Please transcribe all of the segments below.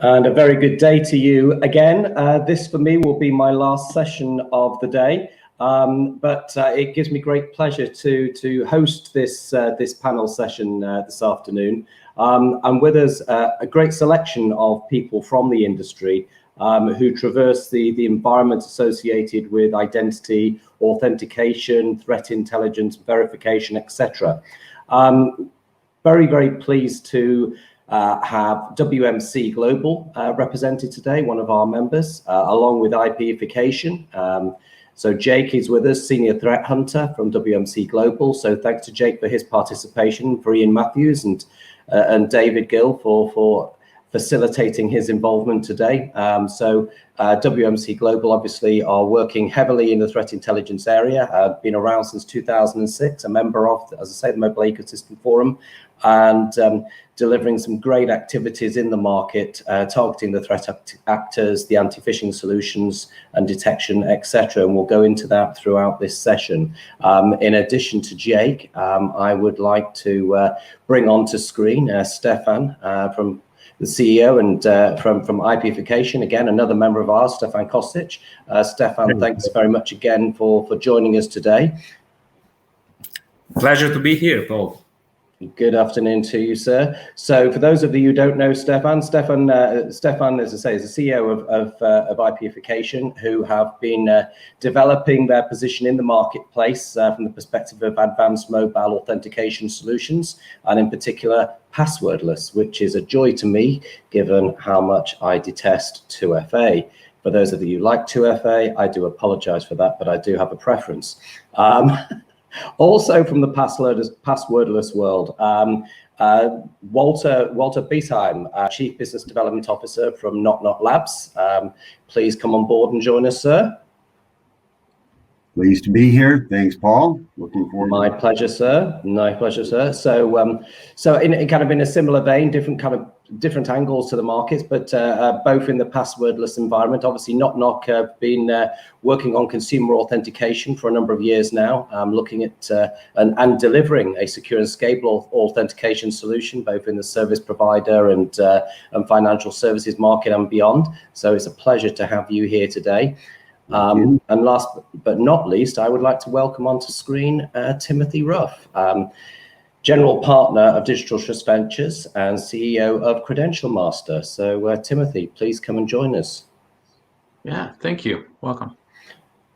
And a very good day to you again. This for me will be my last session of the day, but it gives me great pleasure to host this panel session this afternoon. And with us a great selection of people from the industry who traverse the environment associated with identity, authentication, threat intelligence, verification, etc. Very, very pleased to have WMC Global represented today, one of our members, along with IPification. So Jake is with us, Senior Threat Hunter from WMC Global. So thanks to Jake for his participation, for Ian Matthews and David Gill for facilitating his involvement today. WMC Global obviously are working heavily in the threat intelligence area, been around since 2006, a member of, as I say, the Mobile Ecosystem Forum, and delivering some great activities in the market, targeting the threat actors, the anti-phishing solutions and detection, etc. And we'll go into that throughout this session. In addition to Jake, I would like to bring onto screen Stefan from the CEO and from IPification, again, another member of ours, Stefan Kostic. Stefan, thanks very much again for joining us today. Pleasure to be here, Paul. Good afternoon to you, sir. So for those of you who don't know Stefan, as I say, is the CEO of IPification, who have been developing their position in the marketplace from the perspective of advanced mobile authentication solutions, and in particular, passwordless, which is a joy to me, given how much I detest 2FA. For those of you who like 2FA, I do apologize for that, but I do have a preference. Also from the passwordless world, Walter Beisheim, Chief Business Development Officer from Knock Knock Labs. Please come on board and join us, sir. Pleased to be here. Thanks, Paul. Looking forward. My pleasure, sir. My pleasure, sir. So in kind of in a similar vein, different angles to the markets, but both in the passwordless environment. Obviously, Knock Knock have been working on consumer authentication for a number of years now, looking at and delivering a secure and scalable authentication solution, both in the service provider and financial services market and beyond. So it's a pleasure to have you here today. And last but not least, I would like to welcome onto screen Timothy Ruff, General Partner of Digital Trust Ventures and CEO of Credential Master. So Timothy, please come and join us. Yeah, thank you. Welcome.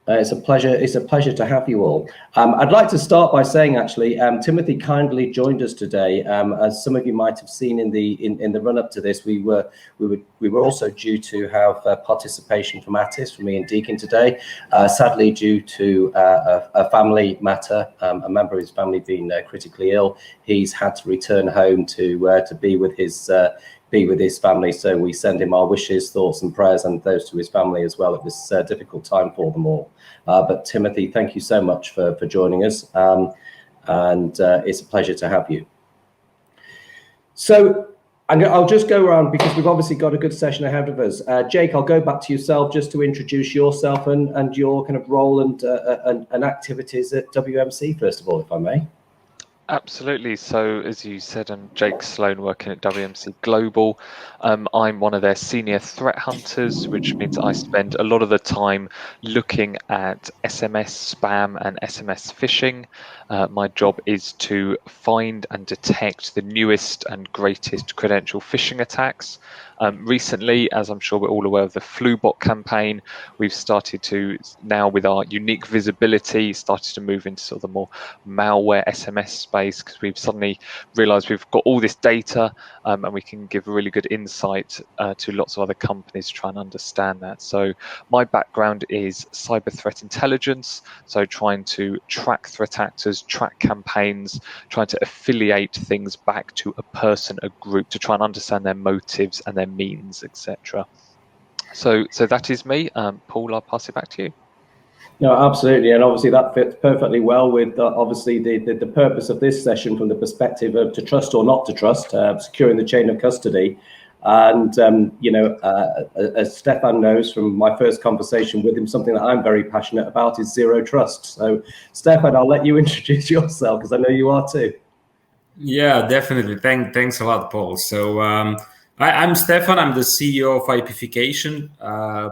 It's a pleasure. It's a pleasure to have you all. I'd like to start by saying, actually, Timothy kindly joined us today. As some of you might have seen in the run-up to this, we were also due to have participation from Attis, from Ian Deacon today. Sadly, due to a family matter, a member of his family being critically ill, he's had to return home to be with his family. So we send him our wishes, thoughts and prayers, and those to his family as well at this difficult time for them all. But Timothy, thank you so much for joining us. And it's a pleasure to have you. So I'll just go around because we've obviously got a good session ahead of us. Jake, I'll go back to yourself just to introduce yourself and your kind of role and activities at WMC, first of all, if I may. Absolutely. So as you said, I'm Jake Sloane, working at WMC Global. I'm one of their senior threat hunters, which means I spend a lot of the time looking at SMS spam and SMS phishing. My job is to find and detect the newest and greatest credential phishing attacks. Recently, as I'm sure we're all aware of the FluBot campaign, we've started to now, with our unique visibility, started to move into sort of the more malware SMS space, because we've suddenly realized we've got all this data and we can give really good insight to lots of other companies to try and understand that. So my background is cyber threat intelligence, so trying to track threat actors, track campaigns, trying to affiliate things back to a person, a group, to try and understand their motives and their means, etc. So that is me. Paul, I'll pass it back to you. No, absolutely, and obviously that fits perfectly well with obviously the purpose of this session from the perspective of to trust or not to trust, securing the chain of custody. And as Stefan knows from my first conversation with him, something that I'm very passionate about is zero trust. So Stefan, I'll let you introduce yourself, because I know you are too. Yeah, definitely. Thanks a lot, Paul. So I'm Stefan. I'm the CEO of IPification.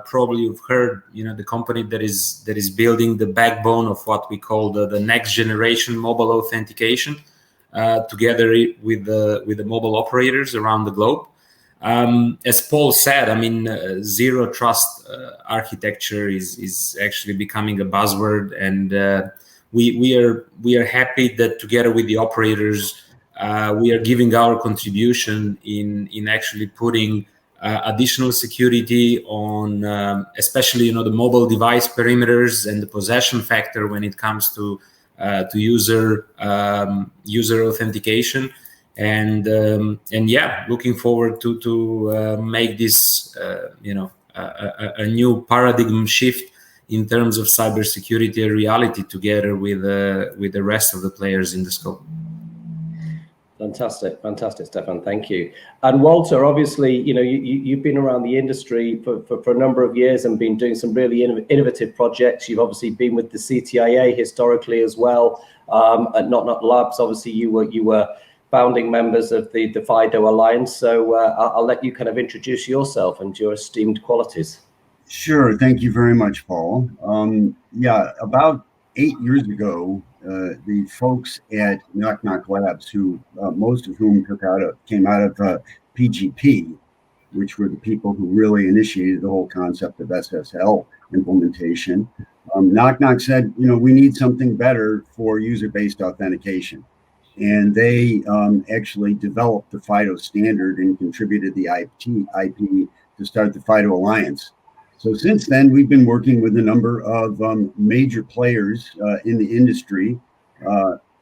Probably you've heard, the company that is building the backbone of what we call the next generation mobile authentication, together with the mobile operators around the globe. As Paul said, zero trust architecture is actually becoming a buzzword, and we are happy that together with the operators, we are giving our contribution in actually putting additional security on, especially the mobile device perimeters and the possession factor when it comes to user authentication, and yeah, looking forward to make this a new paradigm shift in terms of cybersecurity a reality together with the rest of the players in the scope. Fantastic, Stefan. Thank you. And Walter, obviously, you've been around the industry for a number of years and been doing some really innovative projects. You've obviously been with the CTIA historically as well. At Not Labs, obviously, you were founding members of the FIDO Alliance. So I'll let you kind of introduce yourself and your esteemed qualities. Sure. Thank you very much, Paul. Yeah, about 8 years ago, the folks at Not Labs, who most of whom came out of PGP, which were the people who really initiated the whole concept of SSL implementation. Knock said, we need something better for user-based authentication. And they actually developed the FIDO standard and contributed the IP to start the FIDO Alliance. So since then, we've been working with a number of major players in the industry,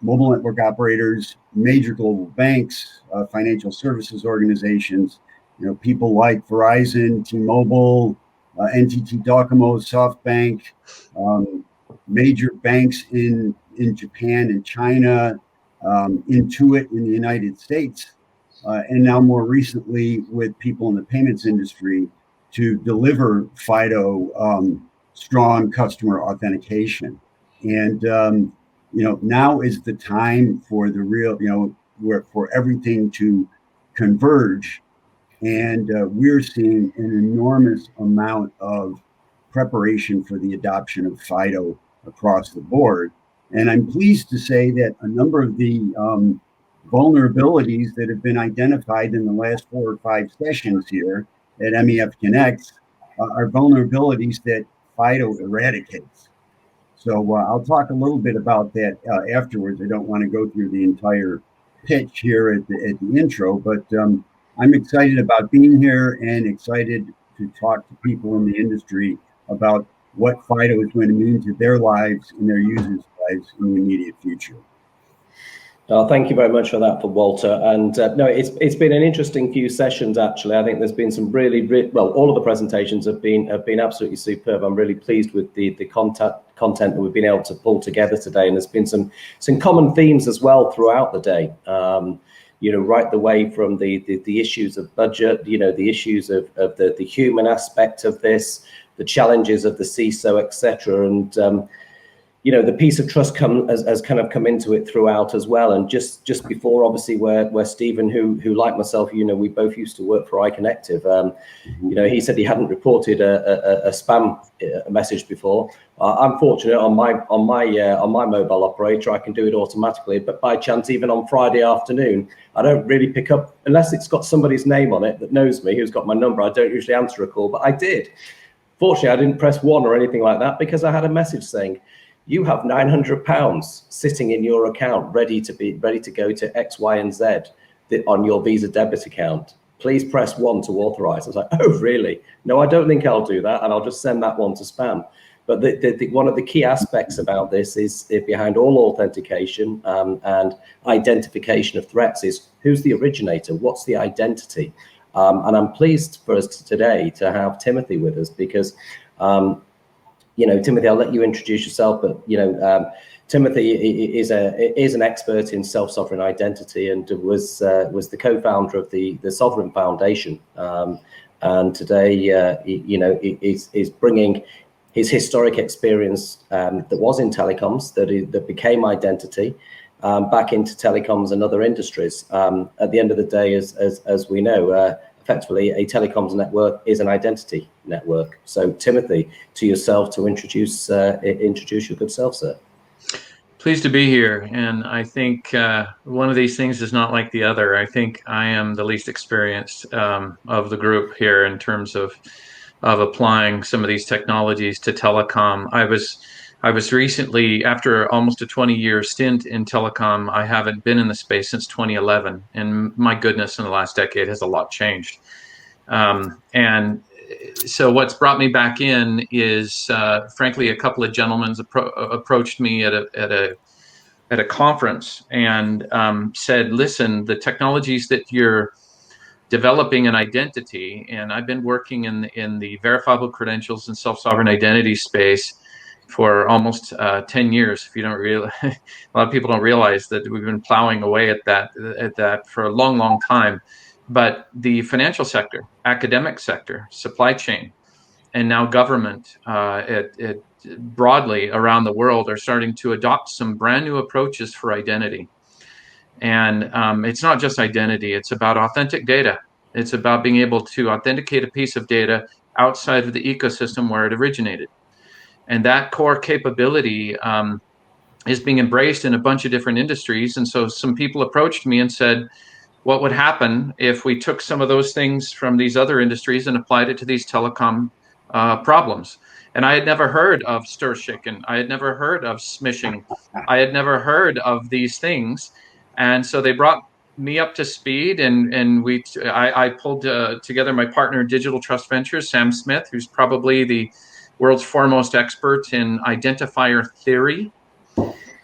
mobile network operators, major global banks, financial services organizations, people like Verizon, T-Mobile, NTT Docomo, SoftBank, major banks in Japan and China, Intuit in the United States, and now more recently with people in the payments industry to deliver FIDO strong customer authentication. And now is the time for the real, for everything to converge. And we're seeing an enormous amount of preparation for the adoption of FIDO across the board. And I'm pleased to say that a number of the vulnerabilities that have been identified in the last 4 or 5 sessions here at MEF Connects are vulnerabilities that FIDO eradicates. So I'll talk a little bit about that afterwards. I don't want to go through the entire pitch here at the intro, but I'm excited about being here and excited to talk to people in the industry about what FIDO is going to mean to their lives and their users' lives in the immediate future. Thank you very much for that, Walter. And no, it's been an interesting few sessions, actually. I think there's been some really well, all of the presentations have been absolutely superb. I'm really pleased with the content that we've been able to pull together today. And there's been some common themes as well throughout the day. Right the way from the issues of budget, the issues of the human aspect of this, the challenges of the CISO, etc. And the piece of trust has kind of come into it throughout as well. And just before, obviously, where Stephen, who like myself, we both used to work for iConnective. He said he hadn't reported a spam message before. I'm fortunate on my mobile operator, I can do it automatically. But by chance, even on Friday afternoon, I don't really pick up unless it's got somebody's name on it that knows me, who's got my number. I don't usually answer a call, but I did. Fortunately, I didn't press 1 or anything like that because I had a message saying, you have £900 sitting in your account ready to go to X, Y, and Z on your Visa debit account. Please press 1 to authorize. I was like, oh, really? No, I don't think I'll do that. And I'll just send that one to spam. But one of the key aspects about this is behind all authentication and identification of threats is who's the originator? What's the identity? And I'm pleased for us today to have Timothy with us because Timothy, I'll let you introduce yourself, but Timothy is an expert in self-sovereign identity and was the co-founder of the Sovereign Foundation, and today is bringing his historic experience that was in telecoms that became identity back into telecoms and other industries. At the end of the day, as we know, effectively a telecoms network is an identity network. So Timothy, to yourself to introduce your good self, sir. Pleased to be here. And I think one of these things is not like the other. I think I am the least experienced of the group here in terms of applying some of these technologies to telecom. I was recently, after almost a 20-year stint in telecom, I haven't been in the space since 2011. And my goodness, in the last decade has a lot changed. And so what's brought me back in is, frankly, a couple of gentlemen approached me at a conference and said, "Listen, the technologies that you're developing an identity," and I've been working in the verifiable credentials and self-sovereign identity space for almost 10 years. If you don't realize, a lot of people don't realize that we've been plowing away at that for a long, long time. But the financial sector, academic sector, supply chain, and now government broadly around the world are starting to adopt some brand new approaches for identity. And it's not just identity, it's about authentic data. It's about being able to authenticate a piece of data outside of the ecosystem where it originated. And that core capability is being embraced in a bunch of different industries. And so some people approached me and said, what would happen if we took some of those things from these other industries and applied it to these telecom problems? And I had never heard of stir shaken. I had never heard of smishing. I had never heard of these things. And so they brought me up to speed, and I pulled together my partner in Digital Trust Ventures, Sam Smith, who's probably the world's foremost expert in identifier theory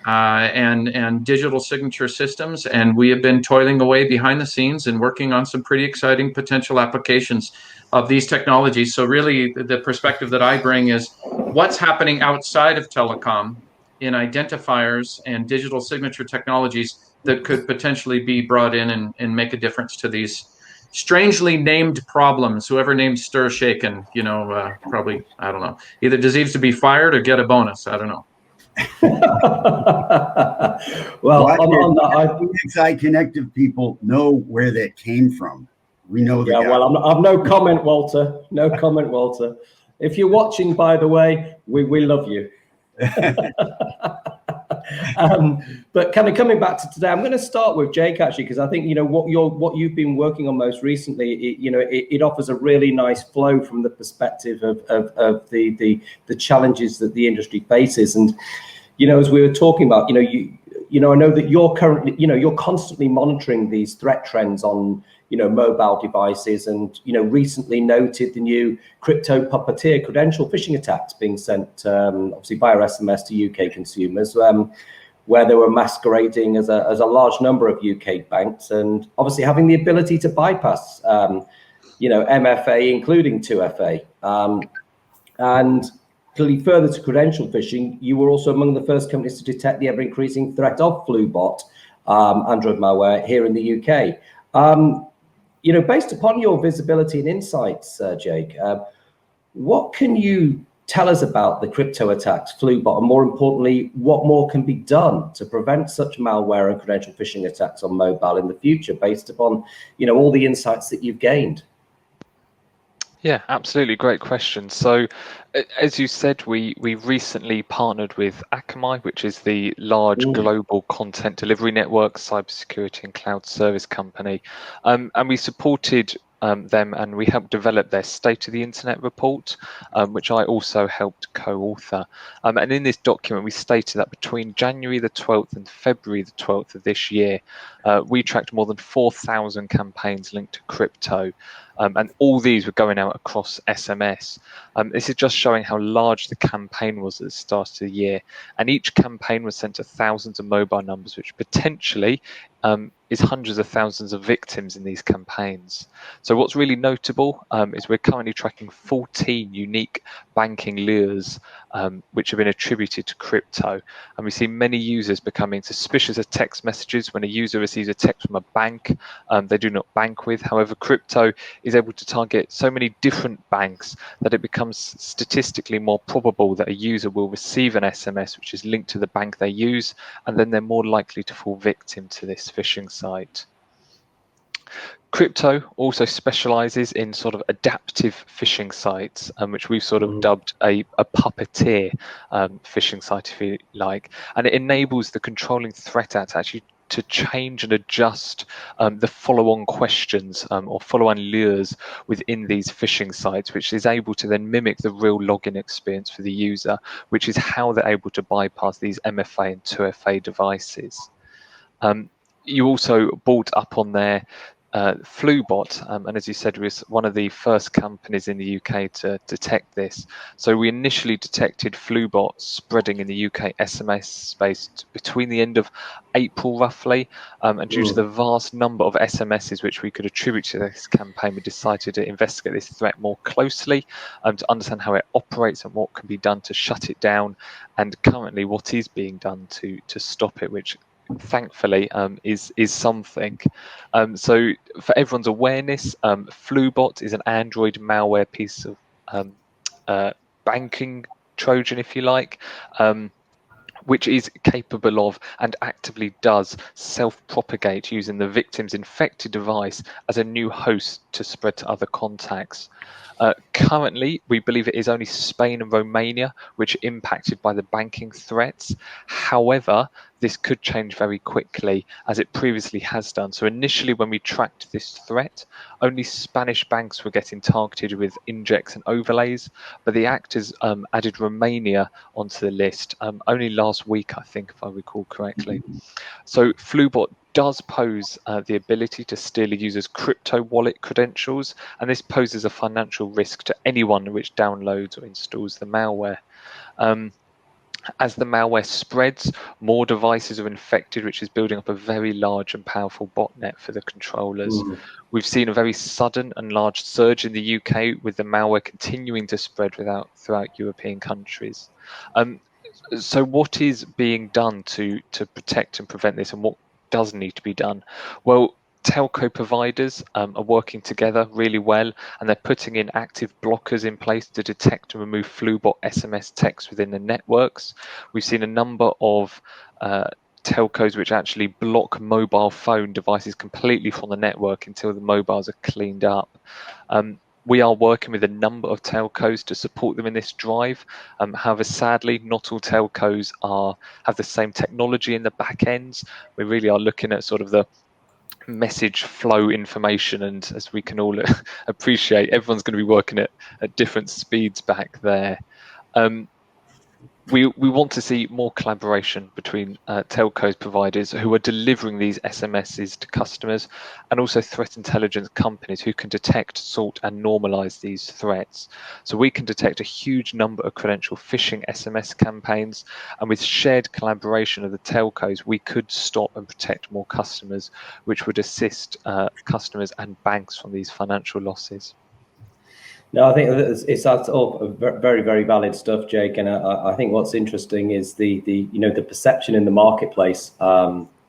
and digital signature systems. And we have been toiling away behind the scenes and working on some pretty exciting potential applications of these technologies. So really the perspective that I bring is what's happening outside of telecom in identifiers and digital signature technologies that could potentially be brought in and make a difference to these strangely named problems. Whoever named stir shaken, probably, I don't know, either deserves to be fired or get a bonus. I don't know. Well, inside connective people know where that came from. We know that. Yeah, well, I'm no comment, Walter. No comment, Walter. If you're watching, by the way, we love you. But kind of coming back to today, I'm going to start with Jake actually, because I think what you've been working on most recently, it offers a really nice flow from the perspective of the challenges that the industry faces. And as we were talking about, I know that you're currently, you're constantly monitoring these threat trends on mobile devices, and recently noted the new crypto puppeteer credential phishing attacks being sent obviously via SMS to UK consumers, where they were masquerading as a large number of UK banks, and obviously having the ability to bypass MFA, including 2FA, and clearly further to credential phishing. You were also among the first companies to detect the ever-increasing threat of FluBot Android malware here in the UK. Based upon your visibility and insights, Jake, what can you tell us about the crypto attacks, FluBot, and more importantly, what more can be done to prevent such malware and credential phishing attacks on mobile in the future, based upon all the insights that you've gained? Yeah, absolutely. Great question. So, as you said, we recently partnered with Akamai, which is the large global content delivery network, cybersecurity and cloud service company. And we supported them, and we helped develop their State of the Internet report, which I also helped co-author. And in this document, we stated that between January the 12th and February the 12th of this year, we tracked more than 4,000 campaigns linked to crypto. And all these were going out across SMS. This is just showing how large the campaign was at the start of the year. And each campaign was sent to thousands of mobile numbers, which potentially is hundreds of thousands of victims in these campaigns. So what's really notable is we're currently tracking 14 unique banking lures, which have been attributed to crypto. And we see many users becoming suspicious of text messages. When a user receives a text from a bank they do not bank with. However, crypto is able to target so many different banks that it becomes statistically more probable that a user will receive an SMS which is linked to the bank they use, and then they're more likely to fall victim to this phishing site. Crypto also specializes in sort of adaptive phishing sites, which we've sort of dubbed a puppeteer phishing site, if you like. And it enables the controlling threat actor actually to change and adjust the follow-on questions or follow-on lures within these phishing sites, which is able to then mimic the real login experience for the user, which is how they're able to bypass these MFA and 2FA devices. You also brought up on there FluBot, and as you said, we were one of the first companies in the UK to detect this. So we initially detected FluBot spreading in the UK SMS space between the end of April, roughly, and due to the vast number of SMSs which we could attribute to this campaign, we decided to investigate this threat more closely to understand how it operates and what can be done to shut it down, and currently what is being done to stop it, which thankfully is something. So for everyone's awareness, FluBot is an Android malware piece of banking Trojan, if you like, which is capable of and actively does self-propagate using the victim's infected device as a new host to spread to other contacts. Currently, we believe it is only Spain and Romania which are impacted by the banking threats. However, this could change very quickly, as it previously has done. So initially, when we tracked this threat, only Spanish banks were getting targeted with injects and overlays, but the actors added Romania onto the list only last week, I think, if I recall correctly. So FluBot does pose the ability to steal a user's crypto wallet credentials, and this poses a financial risk to anyone which downloads or installs the malware. As the malware spreads, more devices are infected, which is building up a very large and powerful botnet for the controllers. We've seen a very sudden and large surge in the UK, with the malware continuing to spread throughout European countries. So what is being done to protect and prevent this, and what does need to be done? Well, telco providers are working together really well, and they're putting in active blockers in place to detect and remove FluBot SMS text within the networks. We've seen a number of telcos which actually block mobile phone devices completely from the network until the mobiles are cleaned up. We are working with a number of telcos to support them in this drive. However, sadly, not all telcos have the same technology in the back ends. We really are looking at sort of the message flow information, and as we can all appreciate, everyone's going to be working at different speeds back there. We want to see more collaboration between telcos providers who are delivering these SMSs to customers, and also threat intelligence companies who can detect, sort, and normalize these threats. So we can detect a huge number of credential phishing SMS campaigns, and with shared collaboration of the telcos, we could stop and protect more customers, which would assist customers and banks from these financial losses. No, I think it's all very, very valid stuff, Jake. And I think what's interesting is the perception in the marketplace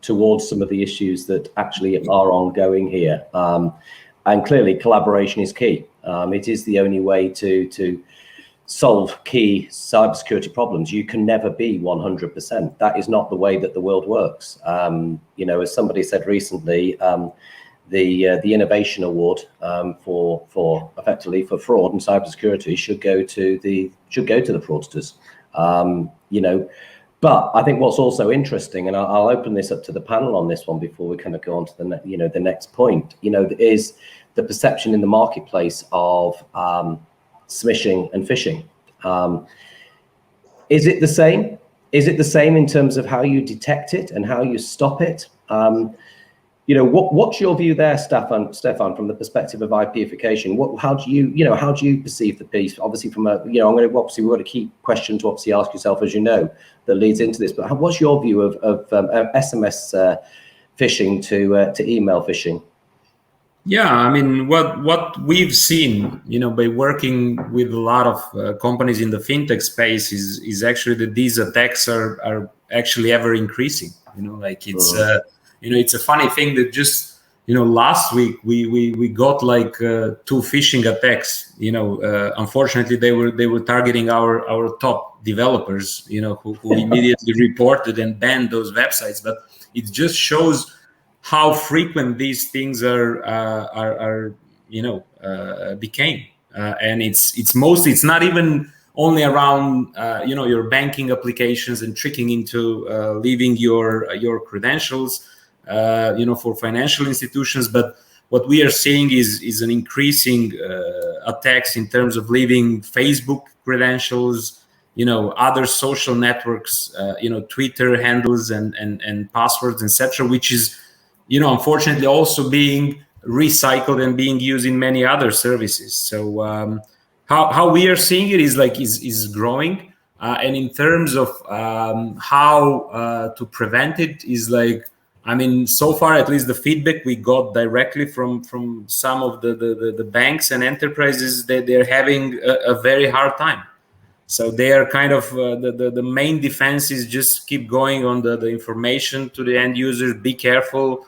towards some of the issues that actually are ongoing here. And clearly, collaboration is key. It is the only way to solve key cybersecurity problems. You can never be 100%. That is not the way that the world works. As somebody said recently, the innovation award for effectively for fraud and cybersecurity should go to the fraudsters. But I think what's also interesting, and I'll open this up to the panel on this one before we kind of go on to the next point, is the perception in the marketplace of smishing and phishing. Is it the same? Is it the same in terms of how you detect it and how you stop it? What's your view there, Stefan, from the perspective of IPification? How do you perceive the piece? Obviously, we've got a key question to obviously ask yourself, as you know, that leads into this. But what's your view of SMS phishing to email phishing? Yeah, I mean, what we've seen, by working with a lot of companies in the fintech space is actually that these attacks are actually ever increasing. It's a funny thing that just last week we got like 2 phishing attacks. Unfortunately they were targeting our top developers. Who immediately reported and banned those websites. But it just shows how frequent these things became. And it's mostly, it's not even only around your banking applications and tricking into leaving your credentials for financial institutions, but what we are seeing is an increasing attacks in terms of leaving Facebook credentials, other social networks, Twitter handles and passwords, etc., which is unfortunately also being recycled and being used in many other services. So how we are seeing it is growing, and in terms of how to prevent it is so far, at least the feedback we got directly from some of the banks and enterprises, that they're having a very hard time. So they are kind of the main defense is just keep going on the information to the end users. Be careful,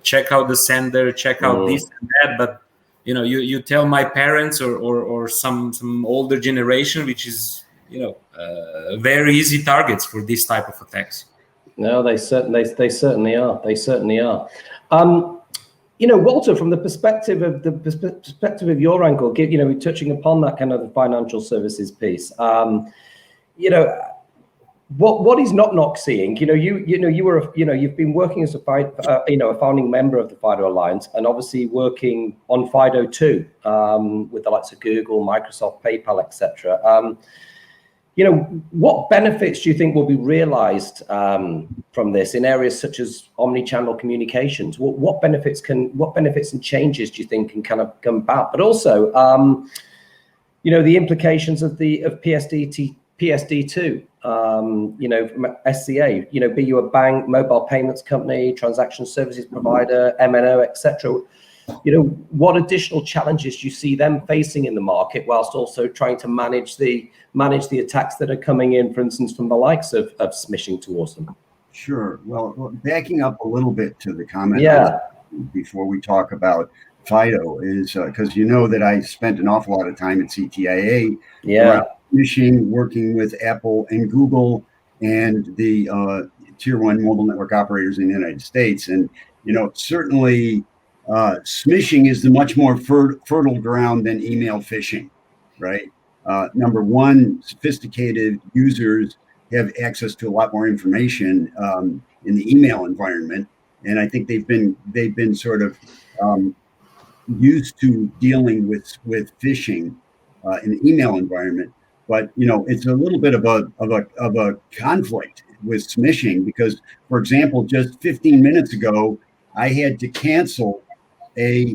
check out the sender, check out this and that. But you tell my parents or some older generation, which is very easy targets for this type of attacks. No, they certainly are. They certainly are. Walter, from the perspective of your angle, touching upon that kind of the financial services piece, what is Knock seeing? You've been working as a founding member of the FIDO Alliance, and obviously working on FIDO too, with the likes of Google, Microsoft, PayPal, etc. What benefits do you think will be realized from this in areas such as omni-channel communications? What benefits and changes do you think can kind of come about? But also, the implications of PSD2, from SCA, be you a bank, mobile payments company, transaction services provider, MNO, etc. What additional challenges do you see them facing in the market, whilst also trying to manage the attacks that are coming in, for instance, from the likes of smishing towards them? Sure. Well, backing up a little bit to the comment before we talk about FIDO is because that I spent an awful lot of time at CTIA around smishing, working with Apple and Google and the tier 1 mobile network operators in the United States. And, certainly smishing is the much more fertile ground than email phishing, right? Number one, sophisticated users have access to a lot more information in the email environment, and I think they've been sort of used to dealing with phishing in the email environment. But it's a little bit of a conflict with smishing because, for example, just 15 minutes ago, I had to cancel a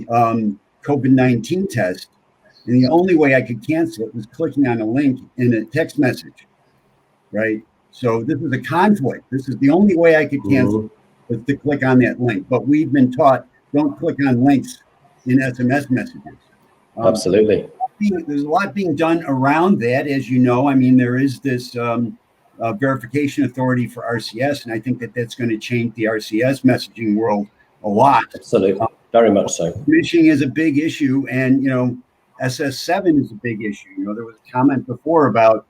COVID-19 test. And the only way I could cancel it was clicking on a link in a text message, right? So this is a conflict. This is the only way I could cancel was to click on that link. But we've been taught, don't click on links in SMS messages. Absolutely. There's a lot being done around that, as you know. I mean, there is this verification authority for RCS, and I think that's going to change the RCS messaging world a lot. Absolutely. Very much so. Phishing is a big issue, and SS7 is a big issue. There was a comment before about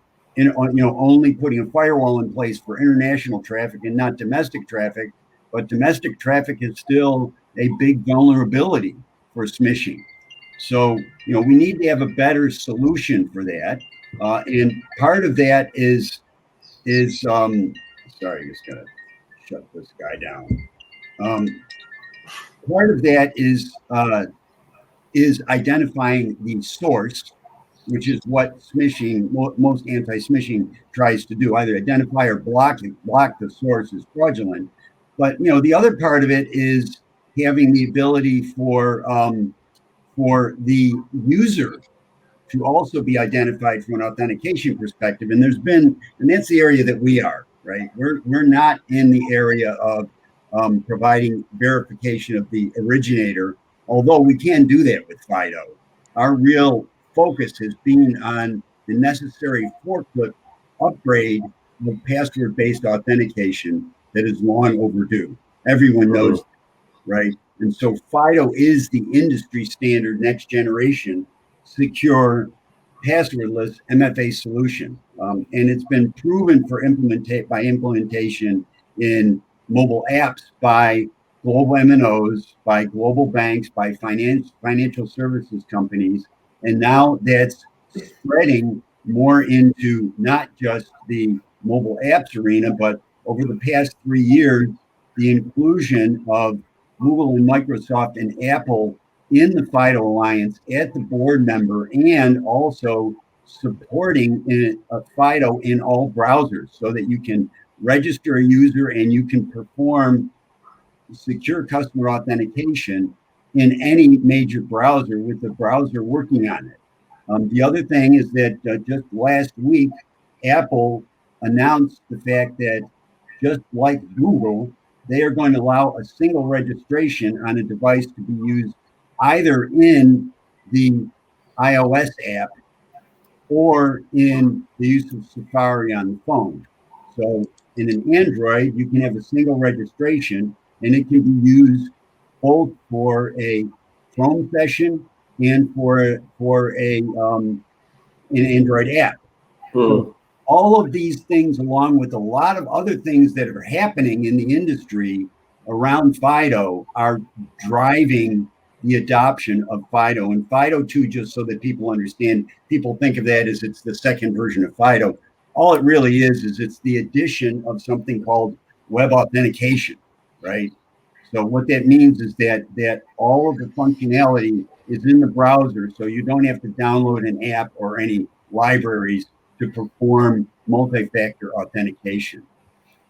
only putting a firewall in place for international traffic and not domestic traffic, but domestic traffic is still a big vulnerability for smishing. So we need to have a better solution for that, and part of that is sorry, I'm just gonna shut this guy down. Part of that is identifying the source, which is what smishing, most anti-smishing tries to do, either identify or block the source as fraudulent. But the other part of it is having the ability for the user to also be identified from an authentication perspective. And that's the area that we are, right? We're not in the area of providing verification of the originator, although we can do that with FIDO. Our real focus has been on the necessary forklift upgrade of password-based authentication that is long overdue. Everyone knows, right? And so FIDO is the industry standard next generation secure passwordless MFA solution. And it's been proven by implementation in mobile apps by global MNOs, by global banks, by financial services companies. And now that's spreading more into not just the mobile apps arena, but over the past 3 years, the inclusion of Google and Microsoft and Apple in the FIDO Alliance at the board member, and also supporting a FIDO in all browsers so that you can register a user and you can perform secure customer authentication in any major browser with the browser working on it. The other thing is that just last week, Apple announced the fact that just like Google, they are going to allow a single registration on a device to be used either in the iOS app or in the use of Safari on the phone. So in an Android, you can have a single registration, and it can be used both for a Chrome session and for an Android app. So all of these things, along with a lot of other things that are happening in the industry around FIDO, are driving the adoption of FIDO. And FIDO 2, just so that people understand, people think of that as it's the second version of FIDO. All it really is it's the addition of something called web authentication, right? So what that means is that all of the functionality is in the browser, so you don't have to download an app or any libraries to perform multi-factor authentication.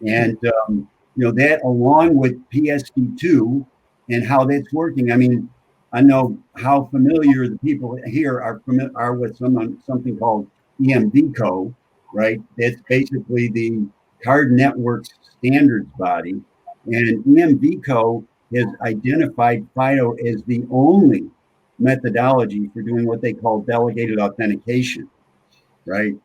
And that, along with PSD2 and how that's working. I mean, I know how familiar the people here are with something called EMVCo, right? That's basically the card network's standards body. And EMVCo has identified FIDO as the only methodology for doing what they call delegated authentication, right?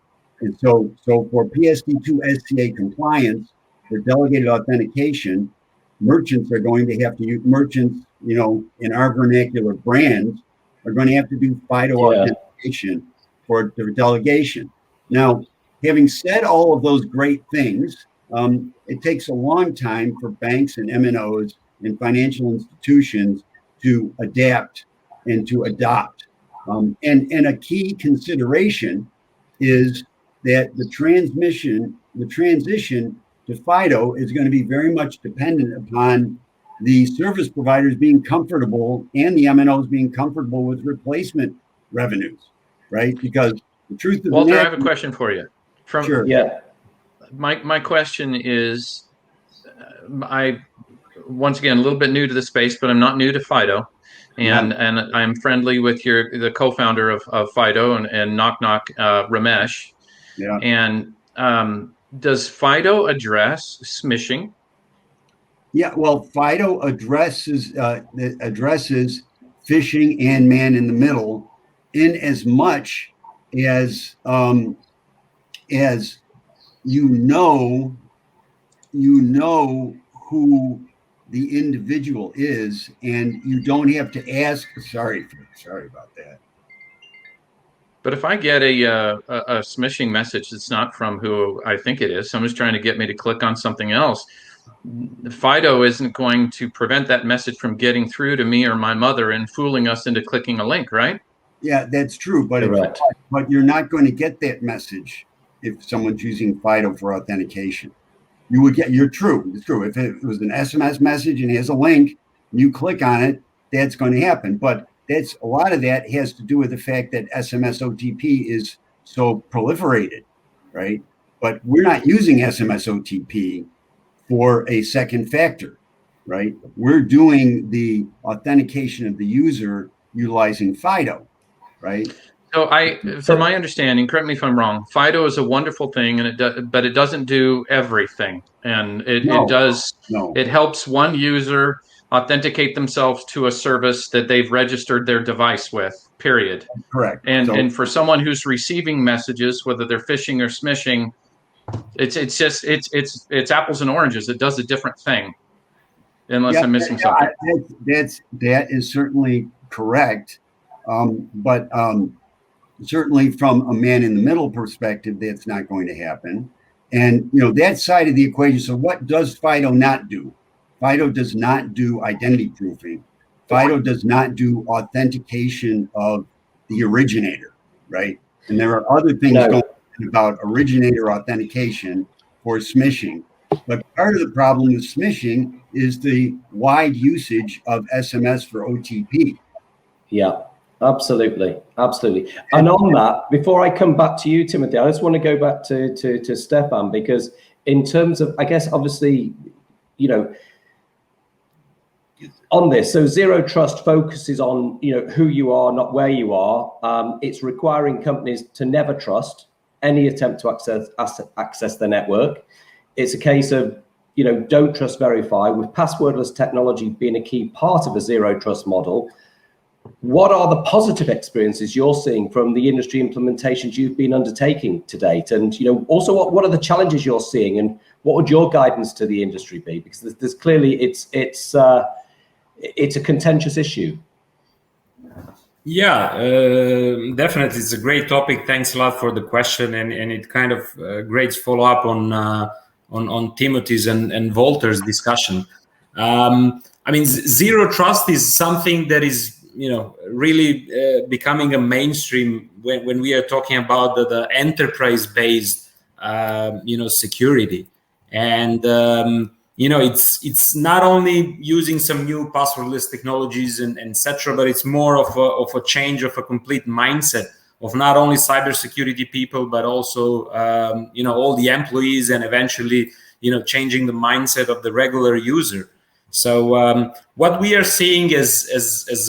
And so for PSD2 SCA compliance, for delegated authentication, merchants are going to have to use, in our vernacular, brands are going to have to do FIDO authentication for the delegation. Now, having said all of those great things, it takes a long time for banks and MNOs and financial institutions to adapt and to adopt. And a key consideration is that the transition to FIDO is going to be very much dependent upon the service providers being comfortable and the MNOs being comfortable with replacement revenues, right? Because the truth of Walter, I have a question for you. Sure. Yeah. My question is, once again, a little bit new to the space, but I'm not new to FIDO. And I'm friendly with the co-founder of FIDO and Knock Knock, Ramesh. Yeah. And does FIDO address smishing? Yeah, well, FIDO addresses phishing and man in the middle, in as much as you know who the individual is, and you don't have to ask. Sorry about that. But if I get a smishing message that's not from who I think it is, someone's trying to get me to click on something else, FIDO isn't going to prevent that message from getting through to me or my mother and fooling us into clicking a link, right? Yeah, that's true. But you're not going to get that message if someone's using FIDO for authentication. You would get, it's true. If it was an SMS message and it has a link, you click on it, that's going to happen. But a lot of that has to do with the fact that SMS OTP is so proliferated, right? But we're not using SMS OTP for a second factor, right? We're doing the authentication of the user utilizing FIDO, right? So from my understanding, correct me if I'm wrong, FIDO is a wonderful thing, but it doesn't do everything. And it helps one user authenticate themselves to a service that they've registered their device with, period. Correct. And for someone who's receiving messages, whether they're phishing or smishing, it's apples and oranges. It does a different thing, unless I'm missing something. That is certainly correct. But certainly from a man in the middle perspective, that's not going to happen. And that side of the equation. So what does FIDO not do? FIDO does not do identity proofing. FIDO does not do authentication of the originator, right? And there are other things going on about originator authentication for smishing. But part of the problem with smishing is the wide usage of SMS for OTP. Yeah, absolutely. Absolutely. And on that, before I come back to you, Timothy, I just want to go back to Stefan, because in terms of, I guess, obviously, you know, on this, so zero trust focuses on, you know, who you are, not where you are. It's requiring companies to never trust any attempt to access the network. It's a case of, you know, don't trust, verify, with passwordless technology being a key part of a zero trust model. What are the positive experiences you're seeing from the industry implementations you've been undertaking to date? And, you know, also what are the challenges you're seeing, and what would your guidance to the industry be? Because there's clearly it's a contentious issue. Yeah, definitely. It's a great topic. Thanks a lot for the question, and it kind of great follow up on Timothy's and Walter's discussion. I mean, zero trust is something that is, you know, really becoming a mainstream when we are talking about the enterprise-based, you know, security. And you know, it's not only using some new passwordless technologies and etc., but it's more of a change of a complete mindset of not only cybersecurity people, but also you know, all the employees, and eventually, you know, changing the mindset of the regular user. So what we are seeing as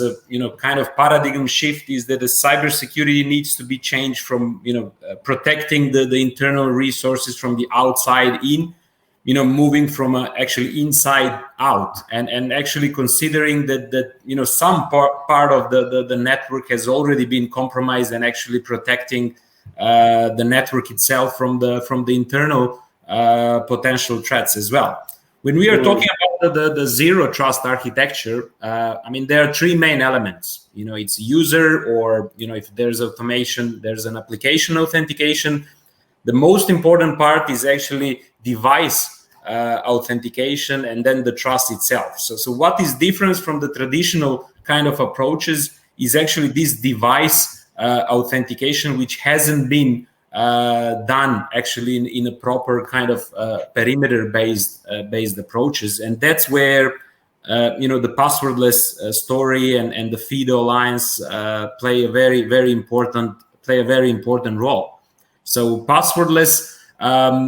a, you know, kind of paradigm shift is that the cybersecurity needs to be changed from, you know, protecting the internal resources from the outside in, you know, moving from actually inside out, and actually considering that you know, some part of the network has already been compromised, and actually protecting the network itself from the internal potential threats as well. When we are talking about the zero trust architecture, I mean, there are three main elements. You know, it's user, or, you know, if there's automation, there's an application authentication. The most important part is actually device authentication, and then the trust itself. So what is different from the traditional kind of approaches is actually this device authentication, which hasn't been done actually in a proper kind of perimeter based approaches. And that's where you know, the passwordless story and the FIDO Alliance play a very important role. So passwordless,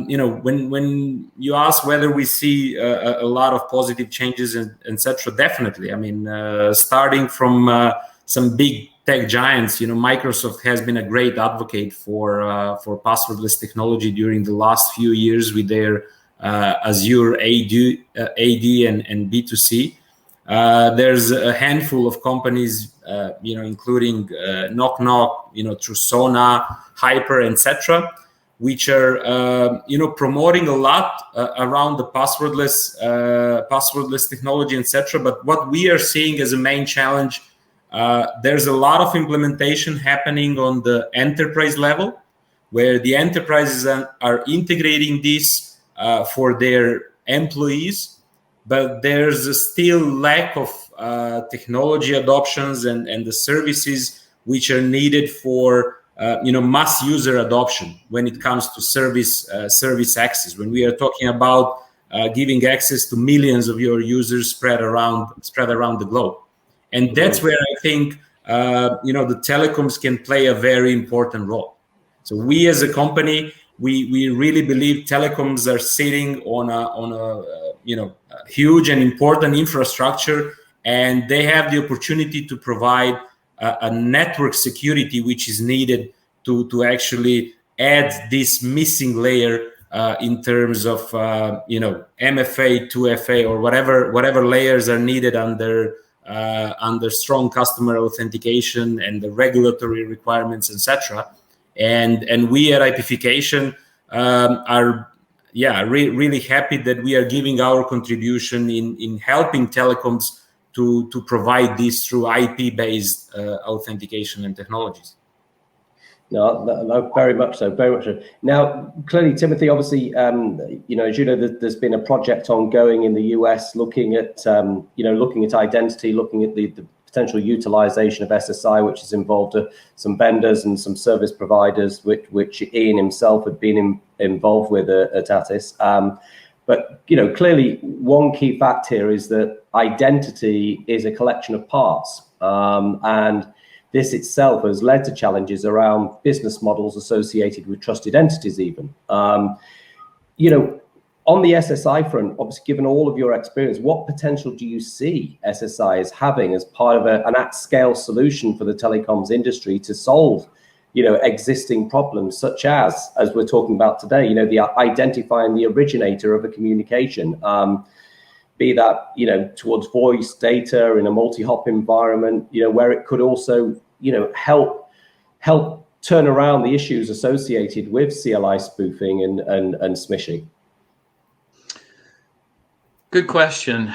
you know, when you ask whether we see a lot of positive changes and etc., definitely. I mean, starting from some big tech giants, you know, Microsoft has been a great advocate for passwordless technology during the last few years with their Azure AD and B2C. There's a handful of companies, you know, including Knock Knock, you know, Trusona, Hyper, etc., which are you know, promoting a lot around the passwordless technology, etc. But what we are seeing as a main challenge, there's a lot of implementation happening on the enterprise level, where the enterprises are integrating this for their employees, but there's a still lack of technology adoptions and the services which are needed for you know, mass user adoption when it comes to service access. When we are talking about giving access to millions of your users spread around the globe. And that's where I think you know, the telecoms can play a very important role. So we as a company, we really believe telecoms are sitting on a you know, a huge and important infrastructure, and they have the opportunity to provide a network security which is needed to actually add this missing layer in terms of you know, MFA, 2FA, or whatever layers are needed under strong customer authentication and the regulatory requirements, etc. And we at IPification are really happy that we are giving our contribution in helping telecoms to provide this through IP-based authentication and technologies. No, very much so, very much so. Now, clearly, Timothy, obviously, as you know, there's been a project ongoing in the US looking at, looking at identity, looking at the potential utilization of SSI, which has involved some vendors and some service providers, which Ian himself had been involved with at Attis. But clearly, one key fact here is that identity is a collection of parts, and this itself has led to challenges around business models associated with trusted entities even. On the SSI front, obviously, given all of your experience, what potential do you see SSI as having as part of an at-scale solution for the telecoms industry to solve, existing problems such as we're talking about today, the identifying the originator of a communication, be that, towards voice data in a multi-hop environment, where it could also, help turn around the issues associated with CLI spoofing and smishing? Good question.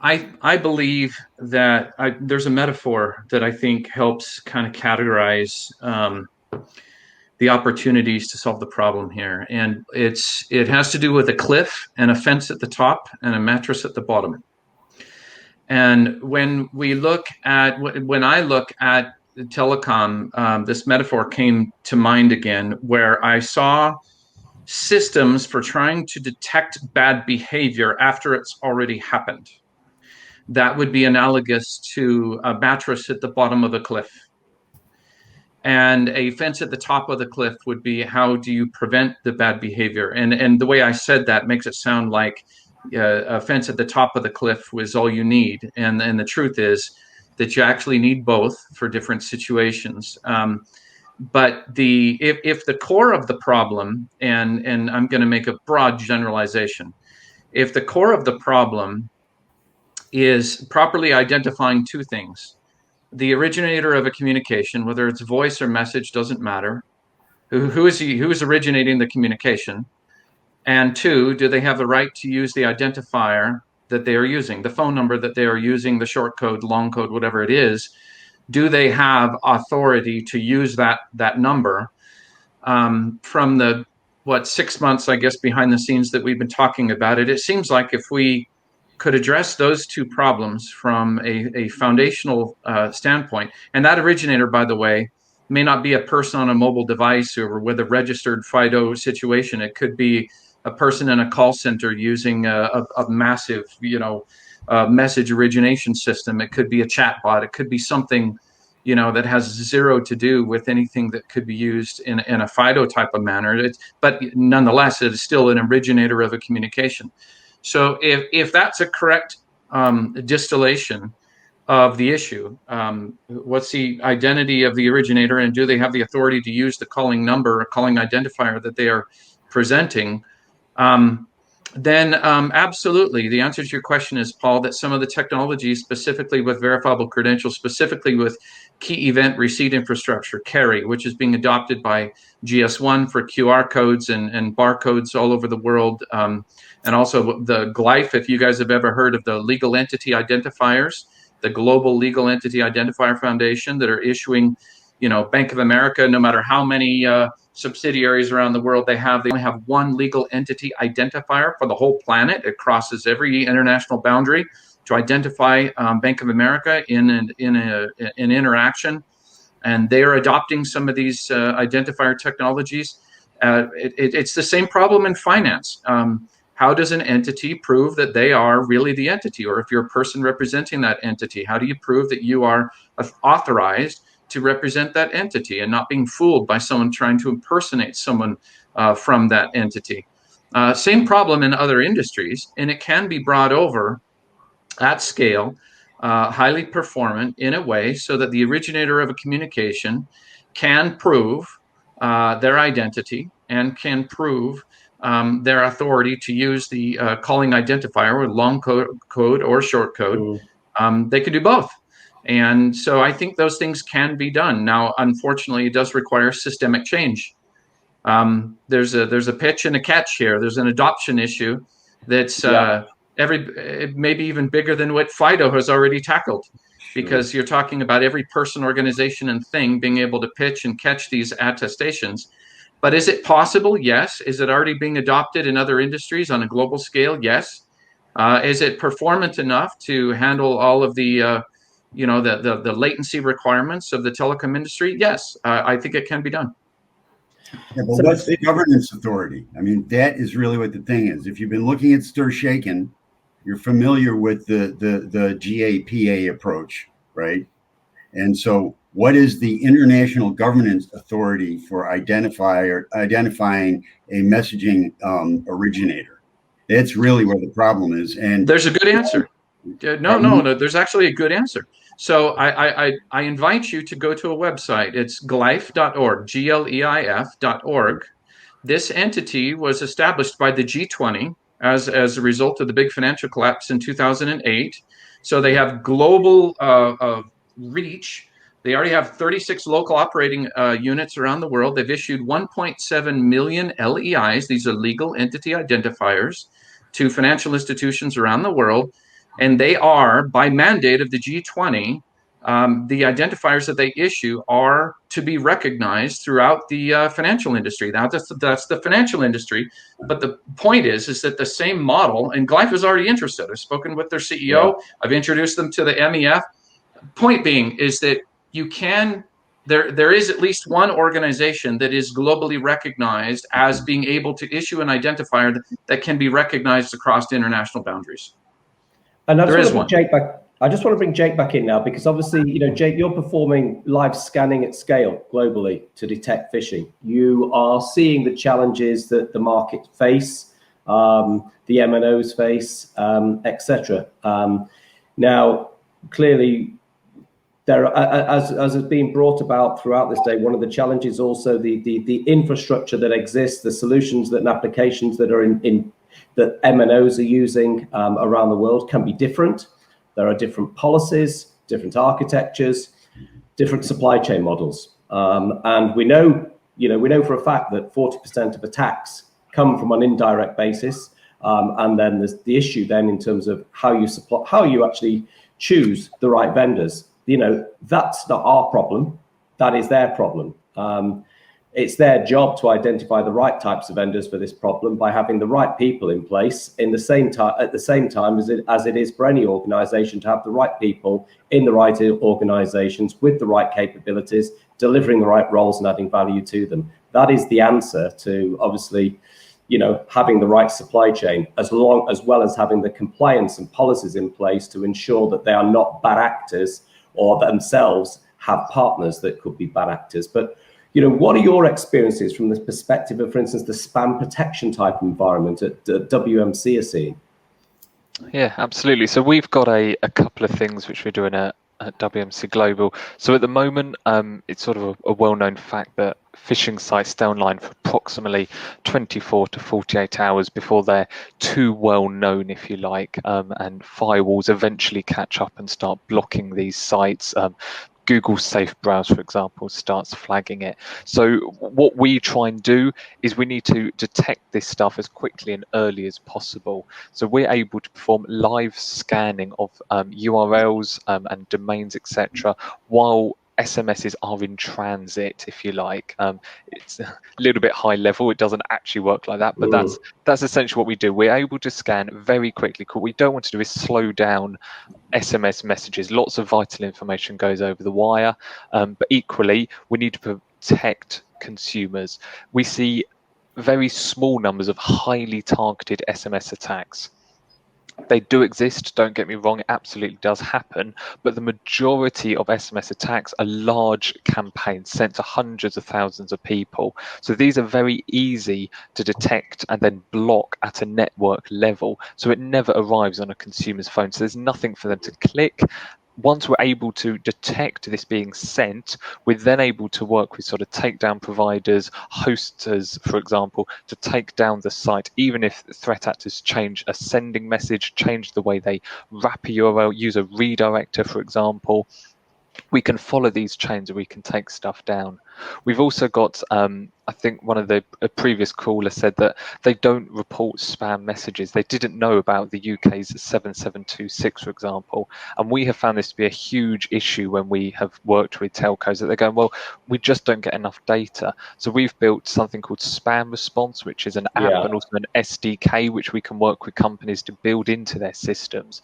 I believe that there's a metaphor that I think helps kind of categorize the opportunities to solve the problem here, and it has to do with a cliff and a fence at the top and a mattress at the bottom. And when I look at telecom, this metaphor came to mind again, where I saw systems for trying to detect bad behavior after it's already happened. That would be analogous to a mattress at the bottom of a cliff. And a fence at the top of the cliff would be, how do you prevent the bad behavior? And the way I said that makes it sound like a fence at the top of the cliff was all you need. And the truth is that you actually need both for different situations. But if the core of the problem, and I'm going to make a broad generalization, if the core of the problem is properly identifying two things: the originator of a communication, whether it's voice or message, doesn't matter. Who is originating the communication? And two, do they have the right to use the identifier that they are using, the phone number that they are using, the short code, long code, whatever it is? Do they have authority to use that number? From the 6 months, I guess, behind the scenes that we've been talking about it, it seems like if we could address those two problems from a foundational standpoint, and that originator, by the way, may not be a person on a mobile device or with a registered FIDO situation. It could be a person in a call center using a massive, message origination system. It could be a chatbot. It could be something, that has zero to do with anything that could be used in a FIDO type of manner. But nonetheless, it is still an originator of a communication. So if that's a correct distillation of the issue, what's the identity of the originator, and do they have the authority to use the calling number or calling identifier that they are presenting? Then absolutely. The answer to your question is, Paul, that some of the technologies, specifically with verifiable credentials, specifically with key event receipt infrastructure, CARI, which is being adopted by GS1 for QR codes and barcodes all over the world, and also the GLIFE, if you guys have ever heard of the legal entity identifiers, the Global Legal Entity Identifier Foundation, that are issuing, Bank of America, no matter how many subsidiaries around the world they only have one legal entity identifier for the whole planet. It crosses every international boundary to identify Bank of America in an interaction, and they are adopting some of these identifier technologies. It's the same problem in finance. How does an entity prove that they are really the entity? Or if you're a person representing that entity, how do you prove that you are authorized to represent that entity and not being fooled by someone trying to impersonate someone from that entity? Same problem in other industries, and it can be brought over at scale, highly performant in a way so that the originator of a communication can prove their identity and can prove their authority to use the calling identifier with long code or short code. They can do both. And so I think those things can be done. Now, unfortunately, it does require systemic change. There's a pitch and a catch here. There's an adoption issue that's maybe even bigger than what FIDO has already tackled. because you're talking about every person, organization, and thing being able to pitch and catch these attestations. But is it possible? Yes. Is it already being adopted in other industries on a global scale? Yes. Is it performant enough to handle all of the the latency requirements of the telecom industry? Yes, I think it can be done. Yeah, but what's the governance authority? I mean, that is really what the thing is. If you've been looking at Stir Shaken, you're familiar with the GAPA approach, right? And so what is the international governance authority for identifying a messaging originator? That's really where the problem is. And there's a good answer. No, there's actually a good answer. So I invite you to go to a website. It's gleif.org, GLEIF.org. This entity was established by the G20 as a result of the big financial collapse in 2008. So they have global reach. They already have 36 local operating units around the world. They've issued 1.7 million LEIs. These are legal entity identifiers to financial institutions around the world. And they are, by mandate of the G20, the identifiers that they issue are to be recognized throughout the financial industry. Now, that's the financial industry. But the point is that the same model, and Gleif is already interested. I've spoken with their CEO. Yeah. I've introduced them to the MEF. Point being is that there is at least one organization that is globally recognized as being able to issue an identifier that can be recognized across international boundaries. And I just want to bring Jake back in now, because obviously, Jake, you're performing live scanning at scale globally to detect phishing. You are seeing the challenges that the market face, the MNOs face, etc. Now, clearly, there are, as has been brought about throughout this day, one of the challenges also the infrastructure that exists, the solutions and applications that are that MNOs are using around the world can be different. There are different policies, different architectures, different supply chain models, and we know for a fact that 40% of attacks come from an indirect basis, and then there's the issue then in terms of how you actually choose the right vendors. That's not our problem. That is their problem. It's their job to identify the right types of vendors for this problem by having the right people in place at the same time as it is for any organization to have the right people in the right organizations with the right capabilities, delivering the right roles and adding value to them. That is the answer to, obviously, having the right supply chain, as well as having the compliance and policies in place to ensure that they are not bad actors or themselves have partners that could be bad actors. But what are your experiences from the perspective of, for instance, the spam protection type environment at WMC are seeing? Yeah, absolutely. So we've got a couple of things which we're doing at WMC Global. So at the moment, it's sort of a well-known fact that phishing sites stay online for approximately 24 to 48 hours before they're too well known, if you like, and firewalls eventually catch up and start blocking these sites. Google Safe Browse, for example, starts flagging it. So what we try and do is we need to detect this stuff as quickly and early as possible. So we're able to perform live scanning of URLs and domains, etc., while SMSs are in transit, if you like. It's a little bit high level. It doesn't actually work like that, but that's essentially what we do. We're able to scan very quickly. What we don't want to do is slow down SMS messages. Lots of vital information goes over the wire, but equally, we need to protect consumers. We see very small numbers of highly targeted SMS attacks. They do exist, don't get me wrong, it absolutely does happen, but the majority of SMS attacks are large campaigns sent to hundreds of thousands of people. So these are very easy to detect and then block at a network level. So it never arrives on a consumer's phone. So there's nothing for them to click. Once we're able to detect this being sent, we're then able to work with sort of takedown providers, hosters, for example, to take down the site, even if threat actors change a sending message, change the way they wrap a URL, use a redirector, for example. We can follow these chains and we can take stuff down. We've also got, I think one of the previous callers said that they don't report spam messages. They didn't know about the UK's 7726, for example. And we have found this to be a huge issue when we have worked with telcos, that they're going, well, we just don't get enough data. So we've built something called Spam Response, which is an app and also an SDK, which we can work with companies to build into their systems.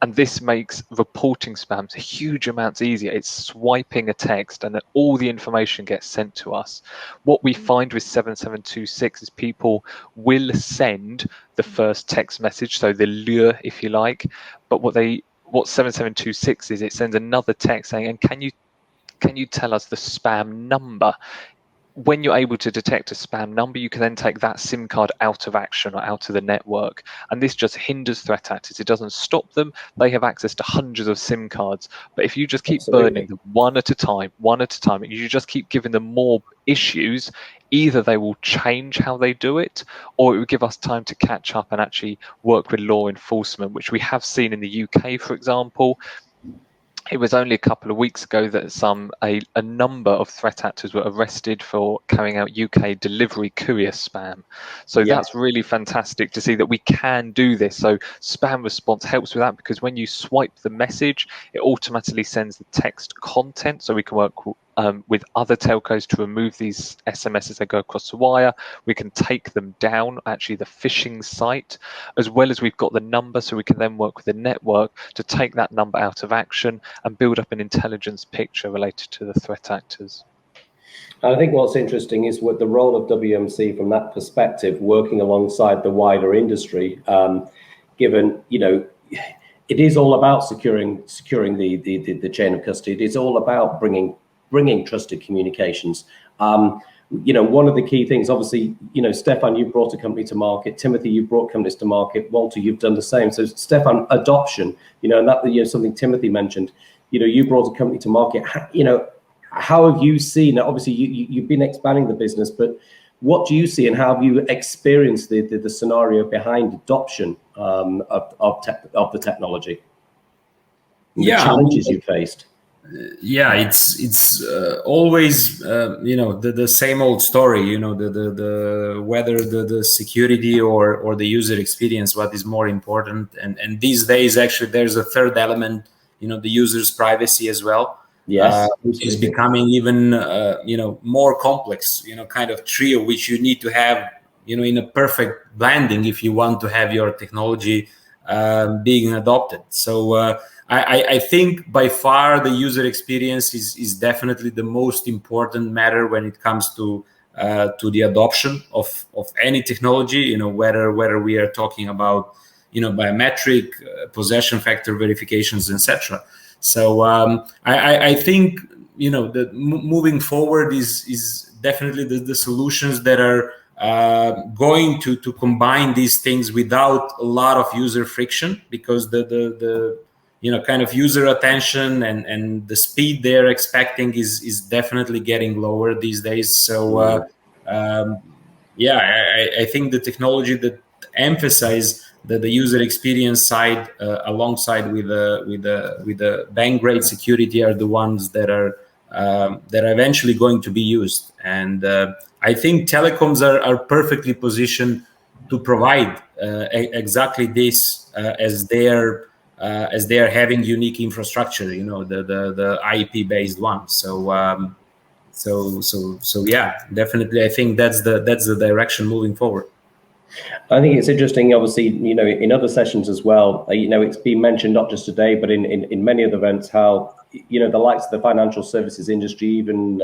And this makes reporting spams huge amounts easier. It's swiping a text and then all the information gets sent to us. What we find with 7726 is people will send the first text message, so the lure, if you like. But what 7726 is, it sends another text saying, and can you tell us the spam number? When you're able to detect a spam number, you can then take that SIM card out of action or out of the network. And this just hinders threat actors. It doesn't stop them. They have access to hundreds of SIM cards. But if you just keep burning them one at a time, and you just keep giving them more issues, either they will change how they do it, or it will give us time to catch up and actually work with law enforcement, which we have seen in the UK, for example. It was only a couple of weeks ago that a number of threat actors were arrested for carrying out UK delivery courier spam. So that's really fantastic to see that we can do this. So Spam Response helps with that, because when you swipe the message, it automatically sends the text content. So we can work with other telcos to remove these SMS as they go across the wire. We can take them down, actually the phishing site, as well as we've got the number, so we can then work with the network to take that number out of action and build up an intelligence picture related to the threat actors. I think what's interesting is what the role of WMC from that perspective, working alongside the wider industry, given, it is all about securing the chain of custody. It is all about bringing trusted communications. One of the key things, obviously, Stefan, you brought a company to market. Timothy, you brought companies to market. Walter, you've done the same. So Stefan, adoption, and that, something Timothy mentioned, you brought a company to market. How have you seen, obviously you've been expanding the business, but what do you see and how have you experienced the scenario behind adoption of the technology? The challenges you faced? Yeah, it's always the same old story. The whether the security or the user experience, what is more important. And these days, actually, there's a third element. The user's privacy as well. Yes, which is becoming even more complex. Kind of trio which you need to have in a perfect blending if you want to have your technology being adopted. So I think by far the user experience is definitely the most important matter when it comes to the adoption of any technology. Whether we are talking about biometric, possession factor verifications, etc. So I think that moving forward is definitely the solutions that are going to combine these things without a lot of user friction, because the kind of user attention and the speed they're expecting is definitely getting lower these days. So I think the technology that emphasize the user experience side alongside with the bank grade security are the ones that are eventually going to be used. And I think telecoms are perfectly positioned to provide exactly this as they are having unique infrastructure, the IP based one. So yeah, definitely I think that's the direction moving forward. I think it's interesting, obviously, in other sessions as well, it's been mentioned not just today, but in many other events, how, the likes of the financial services industry, even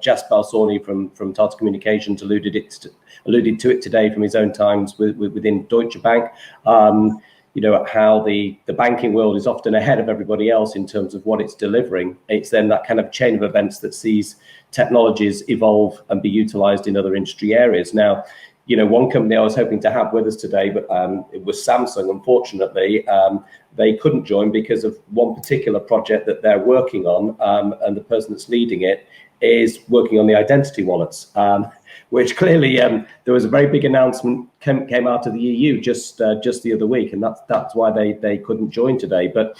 Jasper Sony from Tata Communications alluded to it today from his own times within Deutsche Bank. How the banking world is often ahead of everybody else in terms of what it's delivering. It's then that kind of chain of events that sees technologies evolve and be utilized in other industry areas. Now, one company I was hoping to have with us today, but it was Samsung. Unfortunately, they couldn't join because of one particular project that they're working on, and the person that's leading it is working on the identity wallets, which clearly there was a very big announcement came out of the EU just the other week, and that's why they couldn't join today. But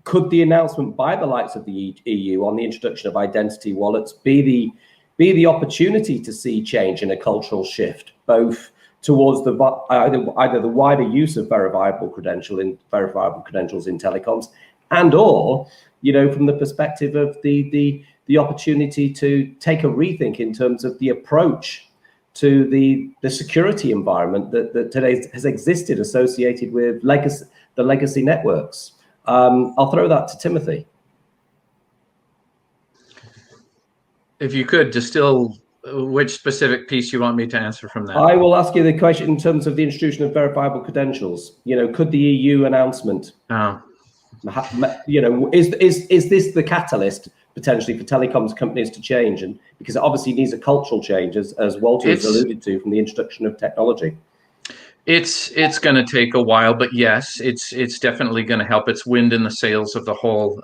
could the announcement by the likes of the EU on the introduction of identity wallets be the opportunity to see change in a cultural shift, both towards either the wider use of verifiable credentials in telecoms, and or, you know, from the perspective of the opportunity to take a rethink in terms of the approach to the security environment that today has existed associated with the legacy networks. I'll throw that to Timothy. If you could distill which specific piece you want me to answer from that. I will ask you the question in terms of the introduction of verifiable credentials. You know, could the EU announcement, you know, is this the catalyst potentially for telecoms companies to change? And because it obviously needs a cultural change, as Walter has alluded to, from the introduction of technology. It's going to take a while, but yes, it's definitely going to help. It's wind in the sails of the whole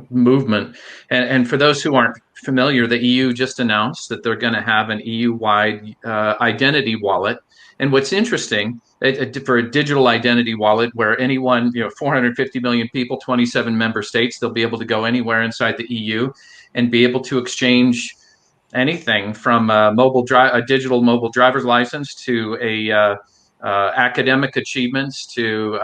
movement. And for those who aren't familiar, the EU just announced that they're going to have an EU-wide identity wallet. And what's interesting, for a digital identity wallet where anyone, you know, 450 million people, 27 member states, they'll be able to go anywhere inside the EU and be able to exchange anything from a digital mobile driver's license to academic achievements to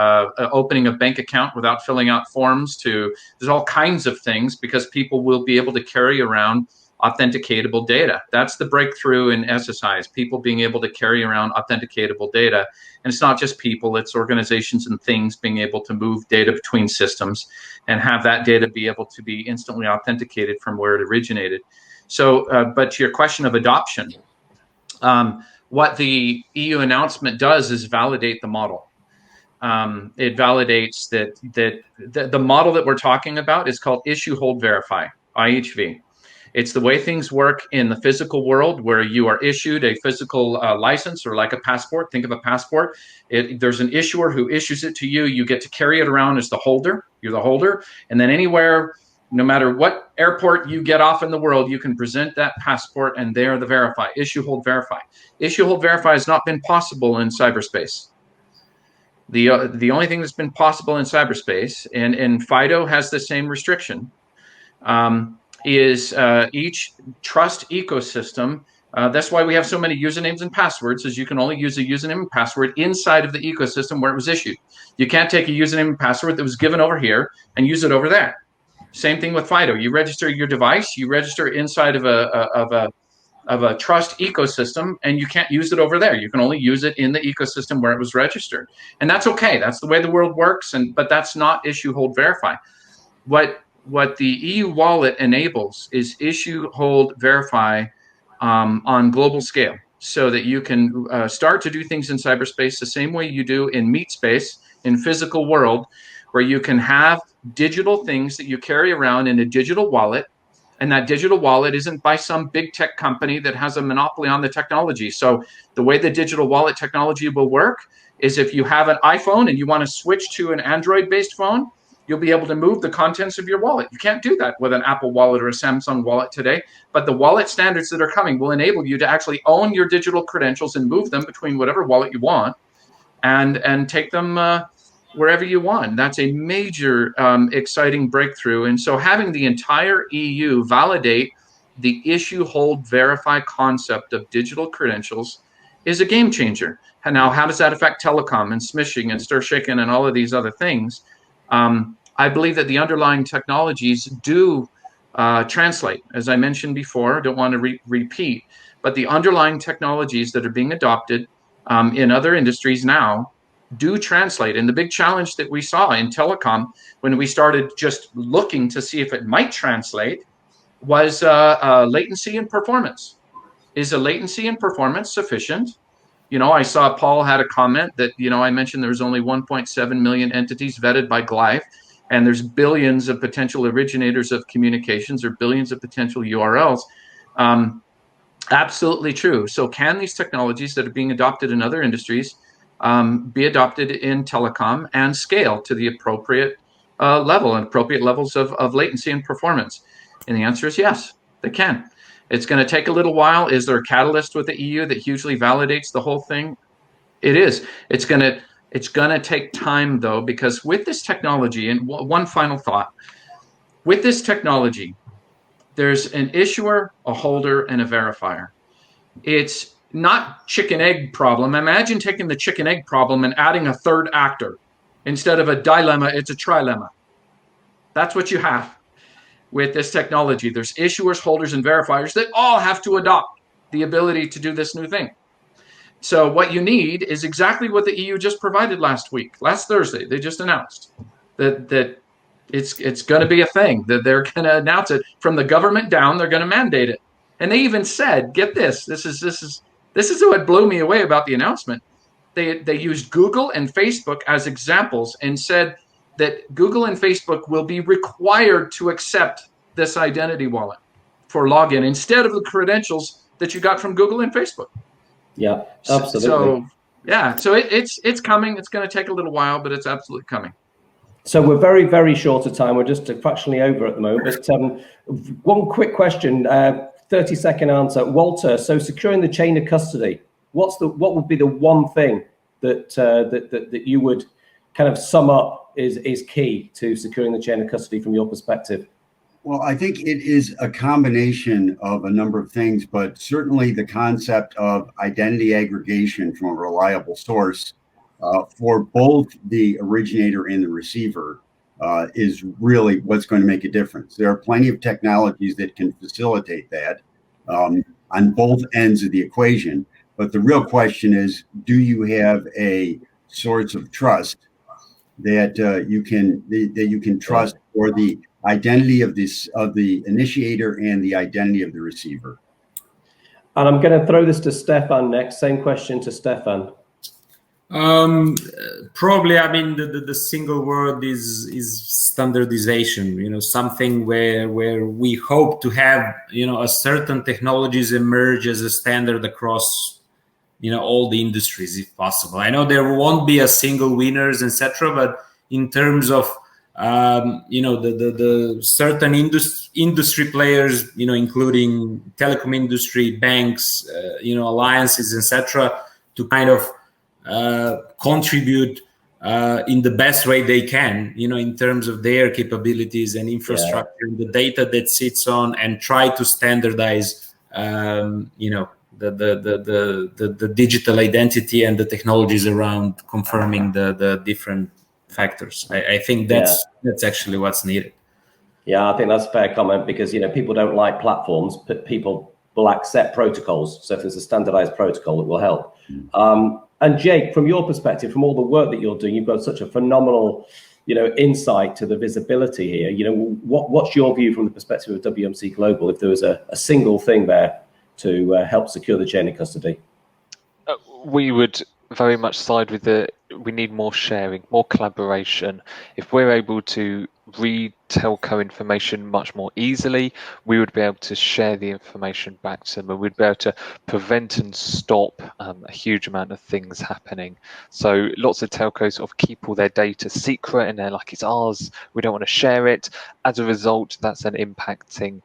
opening a bank account without filling out forms, to there's all kinds of things, because people will be able to carry around authenticatable data. That's the breakthrough in SSIs, people being able to carry around authenticatable data. And it's not just people, it's organizations and things being able to move data between systems and have that data be able to be instantly authenticated from where it originated. So, but to your question of adoption, what the EU announcement does is validate the model. It validates that the model that we're talking about is called issue, hold, verify, IHV. It's the way things work in the physical world, where you are issued a physical license, or like a passport. Think of a passport. There's an issuer who issues it to you. You get to carry it around as the holder. You're the holder. And then anywhere, no matter what airport you get off in the world, you can present that passport, and they're the verify. Issue, hold, verify. Issue, hold, verify has not been possible in cyberspace. The only thing that's been possible in cyberspace, and FIDO has the same restriction, is each trust ecosystem. That's why we have so many usernames and passwords, is you can only use a username and password inside of the ecosystem where it was issued. You can't take a username and password that was given over here and use it over there. Same thing with FIDO. You register your device, you register inside of a trust ecosystem, and you can't use it over there. You can only use it in the ecosystem where it was registered. And that's okay. That's the way the world works, but that's not issue, hold, verify. What the EU wallet enables is issue, hold, verify on global scale, so that you can start to do things in cyberspace the same way you do in meat space, in physical world, where you can have digital things that you carry around in a digital wallet, and that digital wallet isn't by some big tech company that has a monopoly on the technology. So the way the digital wallet technology will work is, if you have an iPhone and you want to switch to an Android-based phone, you'll be able to move the contents of your wallet. You can't do that with an Apple wallet or a Samsung wallet today, but the wallet standards that are coming will enable you to actually own your digital credentials and move them between whatever wallet you want, and take them wherever you want. That's a major exciting breakthrough. And so having the entire EU validate the issue, hold, verify concept of digital credentials is a game changer. And now, how does that affect telecom and smishing and stir shaking and all of these other things? I believe that the underlying technologies do translate. As I mentioned before, I don't want to repeat, but the underlying technologies that are being adopted in other industries now do translate. And the big challenge that we saw in telecom when we started just looking to see if it might translate was latency and performance. Is the latency and performance sufficient? You know, I saw Paul had a comment that, you know, I mentioned there's only 1.7 million entities vetted by Glyph, and there's billions of potential originators of communications, or billions of potential URLs. Absolutely true. So can these technologies that are being adopted in other industries be adopted in telecom and scale to the appropriate level and appropriate levels of latency and performance? And the answer is yes, they can. It's going to take a little while. Is there a catalyst with the EU that hugely validates the whole thing? It is. It's going to It's going to take time, though, because with this technology, and one final thought, with this technology, there's an issuer, a holder, and a verifier. It's not chicken-egg problem. Imagine taking the chicken-egg problem and adding a third actor. Instead of a dilemma, it's a trilemma. That's what you have with this technology. There's issuers, holders, and verifiers that all have to adopt the ability to do this new thing. So what you need is exactly what the EU just provided last Thursday. They just announced that it's going to be a thing, that they're going to announce it from the government down. They're going to mandate it. And they even said, get this, this is what blew me away about the announcement. They used Google and Facebook as examples and said that Google and Facebook will be required to accept this identity wallet for login instead of the credentials that you got from Google and Facebook. Yeah, absolutely. So it's coming. It's going to take a little while, but it's absolutely coming. So we're very, very short of time. We're just fractionally over at the moment. But one quick question, 30-second answer. Walter, so securing the chain of custody, what would be the one thing that you would kind of sum up is key to securing the chain of custody from your perspective? Well, I think it is a combination of a number of things, but certainly the concept of identity aggregation from a reliable source for both the originator and the receiver is really what's going to make a difference. There are plenty of technologies that can facilitate that on both ends of the equation. But the real question is, do you have a source of trust that you can trust for the identity of the initiator and the identity of the receiver? And I'm going to throw this to Stefan next. Same question to Stefan. Probably, I mean, the single word is standardization. Something where we hope to have a certain technologies emerge as a standard across all the industries if possible. I know there won't be a single winners, etc., but in terms of the certain industry players, including telecom industry, banks, alliances, etc., to kind of contribute in the best way they can, in terms of their capabilities and infrastructure, and the data that sits on, and try to standardize, the digital identity and the technologies around confirming the different factors. I think that's actually what's needed. Yeah, I think that's a fair comment, because people don't like platforms, but people will accept protocols. So if there's a standardized protocol, it will help. And Jake, from your perspective, from all the work that you're doing, you've got such a phenomenal insight to the visibility here. What's your view from the perspective of WMC Global, if there was a single thing there to help secure the chain of custody? We would very much side with we need more sharing, more collaboration. If we're able to read telco information much more easily, we would be able to share the information back to them, and we'd be able to prevent and stop a huge amount of things happening. So lots of telcos sort of keep all their data secret, and they're like, it's ours, we don't want to share it. As a result, that's then impacting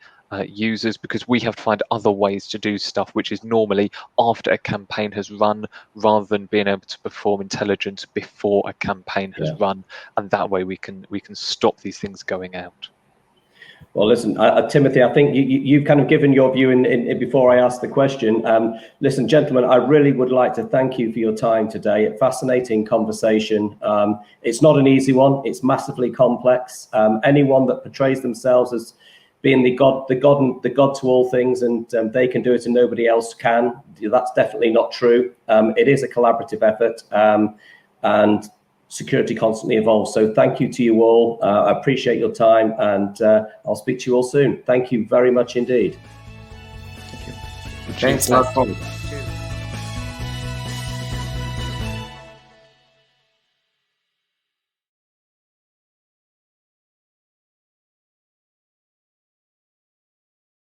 users, because we have to find other ways to do stuff, which is normally after a campaign has run, rather than being able to perform intelligence before a campaign has run, and that way we can stop these things going out. Well, listen, Timothy, I think you've kind of given your view in before I ask the question. Listen, gentlemen, I really would like to thank you for your time today. A fascinating conversation. It's not an easy one. It's massively complex. Anyone that portrays themselves as being the god to all things, and they can do it and nobody else can, that's definitely not true. It is a collaborative effort, and security constantly evolves. So thank you to you all. I appreciate your time, and I'll speak to you all soon. Thank you very much indeed. Thank you. Thanks a lot.